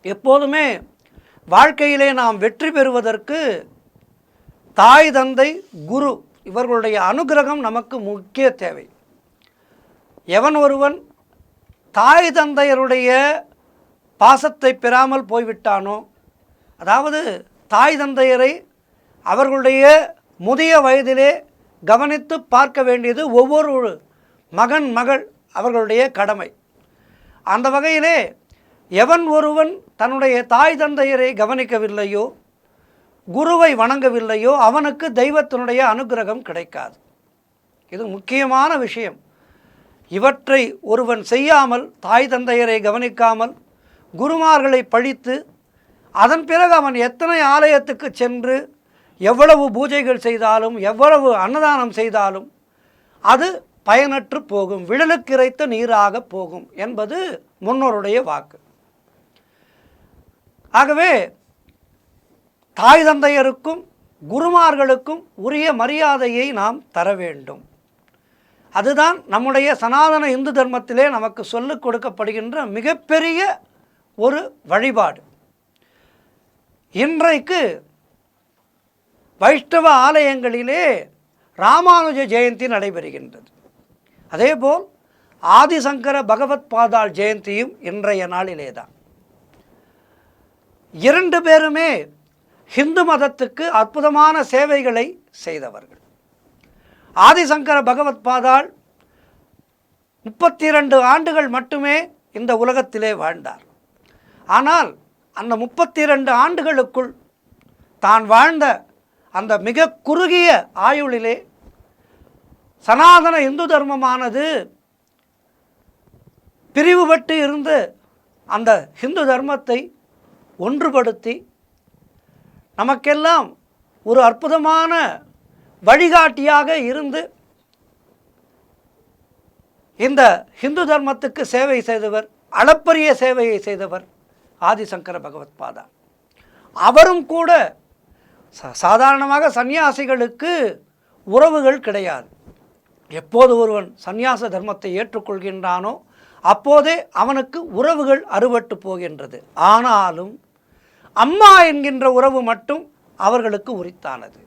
எப்போதுமே வாழ்க்கையிலே நாம் வெற்றி பெறுவதற்கு தாய் தந்தை குரு இவர்களுடைய அனுகிரகம் நமக்கு முக்கிய தேவை. எவன் ஒருவன் தாய் தந்தையருடைய பாசத்தை பெறாமல் போய்விட்டானோ, அதாவது தாய் தந்தையரை அவர்களுடைய முதிய வயதிலே கவனித்து பார்க்க வேண்டியது ஒவ்வொரு மகன் மகள் அவர்களுடைய கடமை. அந்த வகையிலே எவன் ஒருவன் தன்னுடைய தாய் தந்தையரை கவனிக்கவில்லையோ, குருவை வணங்கவில்லையோ, அவனுக்கு தெய்வத்தினுடைய அனுகிரகம் கிடைக்காது. இது முக்கியமான விஷயம். இவற்றை ஒருவன் செய்யாமல், தாய் தந்தையரை கவனிக்காமல், குருமார்களை பழித்து, அதன் பிறகு அவன் எத்தனை ஆலயத்துக்கு சென்று எவ்வளவு பூஜைகள் செய்தாலும், எவ்வளவு அன்னதானம் செய்தாலும் அது பயனற்று போகும், விழலுக்கு இறைத்த நீராக போகும் என்பது முன்னோருடைய வாக்கு. ஆகவே தாய் தந்தையருக்கும் குருமார்களுக்கும் உரிய மரியாதையை நாம் தர வேண்டும். அதுதான் நம்முடைய சனாதன இந்து தர்மத்திலே நமக்கு சொல்லிக் கொடுக்கப்படுகின்ற மிகப்பெரிய ஒரு வழிபாடு. இன்றைக்கு வைஷ்ணவ ஆலயங்களிலே ராமானுஜ ஜெயந்தி நடைபெறுகின்றது. அதேபோல் ஆதிசங்கர பகவத் பாதாள் ஜெயந்தியும் இன்றைய நாளிலே தான். இரண்டு பேருமே ஹிந்து மதத்துக்கு அற்புதமான சேவைகளை செய்தவர்கள். ஆதிசங்கர பகவத் பாதாள் 32 ஆண்டுகள் மட்டுமே இந்த உலகத்திலே வாழ்ந்தார். ஆனால் அந்த 32 ஆண்டுகளுக்குள் தான் வாழ்ந்த அந்த மிக குறுகிய ஆயுளிலே சனாதன இந்து தர்மமானது பிரிவுபட்டு இருந்து அந்த ஹிந்து தர்மத்தை ஒன்றுபடுத்தி நமக்கெல்லாம் ஒரு அற்புதமான வழிகாட்டியாக இருந்து இந்த ஹிந்து தர்மத்துக்கு சேவை செய்தவர், அளப்பரிய சேவையை செய்தவர் ஆதிசங்கர பகவத் பாதாள். அவரும் கூட சாதாரணமாக சந்நியாசிகளுக்கு உறவுகள் கிடையாது. எப்போது ஒருவன் சந்நியாச தர்மத்தை ஏற்றுக்கொள்கின்றானோ அப்போதே அவனுக்கு உறவுகள் அறுபட்டு போகின்றது. ஆனாலும் அம்மா என்கின்ற உறவு மட்டும் அவர்களுக்கும் உரித்தானது.